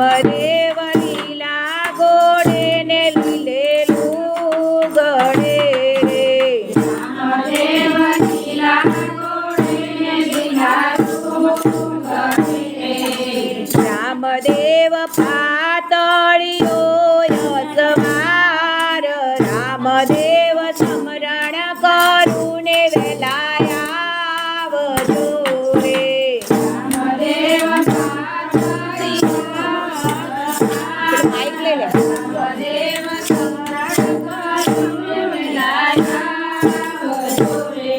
રામદેવ લીલા ગોળે ને લીલેલું ગળે રે. રામદેવ લીલા ગોળે ને લીલાલું ગળે રે. રામદેવ પાતળીઓ યસવાર રામદેવ સ્મરણ કરું ને વેલાયા આવજો રે. રામદેવ માઈક લઈ લે. રામદેવ સ્મરણ કરું ને વેલાયા આવજો રે.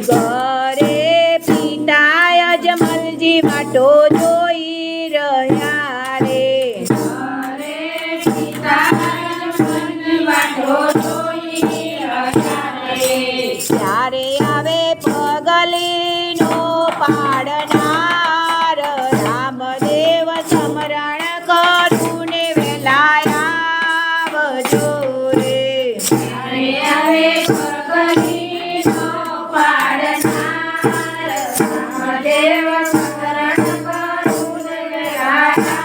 ઘરે પિતા અજમલજી વાટો જોઈ રહ્યા રે. ઘરે પિતાએ મનની વાટો જોઈ રહ્યા રે. ત્યારે આવે પગલીનો પાડનાર રામદેવ સ્મરણ કરું ને વેલાયા આવજો રે. ત્યારે આવે પગલીનો પાડનાર રામદેવ સ્મરણ કરું ને વેલાયા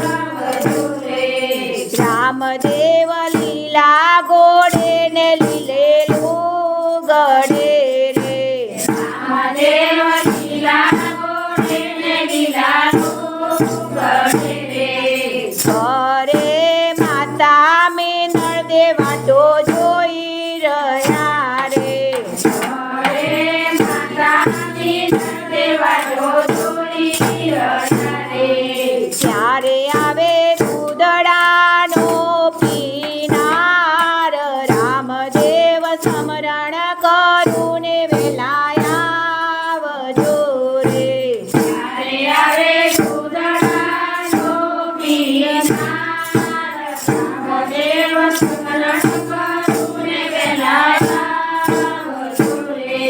આવજો રે. રામદેવ લીલા ગોળે ને લીલેલું ગળે રે. રામદેવ લીલા ગોળે ને લીલાલું ગળે રે. ઘરે માતા મેનળદે વાટો જોઈ રહ્યા રે. ઘરે માતાની નંદે વાટો જોઈ રહ્યા રે. ત્યારે આવે દૂધડાનો પીનાર રામદેવ સ્મરણ કરું ને વેલાયા આવજો રે. ત્યારે આવે દૂધડાનો પીનાર રામદેવ સ્મરણ કરું ને વેલાયા આવજો રે.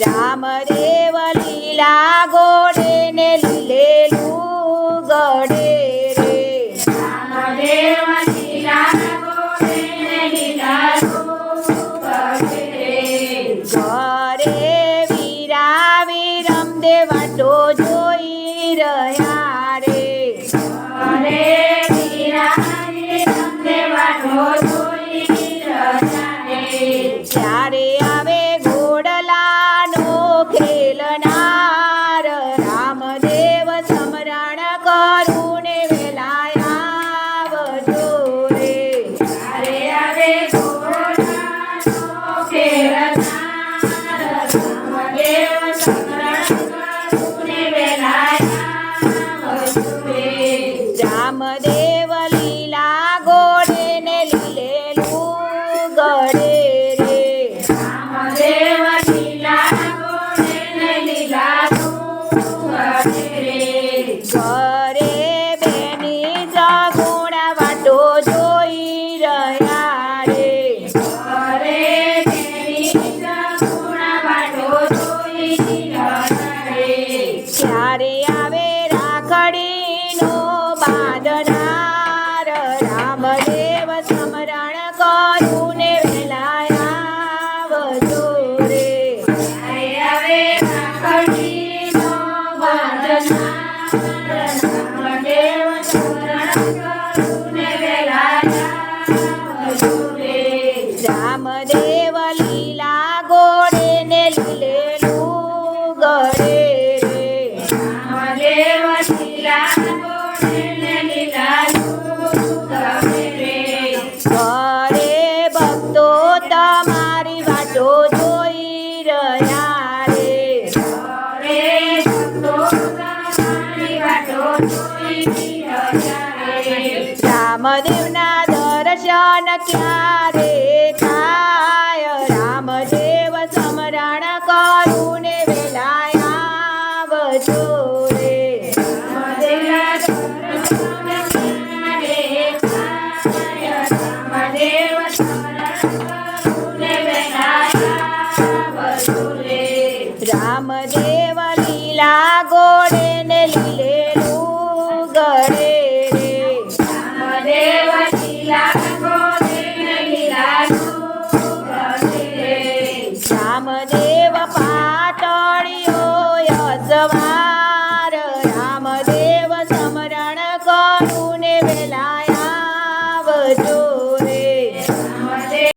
રામદેવ લીલા ગોળે ને લીલેલું ગળે રે. રામદેવ લીલા ગોળે ને લીલાલું ગળે રે. ઘરે વીરા વિરમદે વાટો જોઈ રહ્યા રે. ઘરે વીરાએ તમને વાટો જોઈ રહ્યા રે. ત્યારે આવે ઘોડલાનો ખેલનાર રામદેવ સ્મરણ કરું ને વેલાયા આવજો રે. ત્યારે આવે ઘોડાનો ખેલનાર રામદેવ સ્મરણ કરું ને વેલાયા આવજો રે. રામદેવ લીલા ગોળે ને લીલેલું ગળે રે. રામદેવ લીલા ગોળે ને લીલાલું ગળે રે. ઘરે બેની સગુણ વાટો જોઈ રહ્યા રે. ઘરે તેની સગુણ વાટો જોઈ રહ્યા રે. ત્યારે આવે રાખડીનો બાંધનાર રામદેવ સ્મરણ કરું ને વેલાયા આવજો રે. ત્યારે આવે રાખડીનો બાંધનાર રામદેવ સ્મરણ કરું ને વેલાયા આવજો રે. રામદેવ લીલા ગોળે ને લીલેલું ગળે રે. રામદેવ લીલા ગોળે ને લીલાલું ગળે રે. ઘરે ભક્તો તમારી વાટો જોઈ રહ્યા રે. ઘરે ભક્તો તમારી વાટો જોઈ રહ્યા રે. રામદેવના દર્શન ક્યારે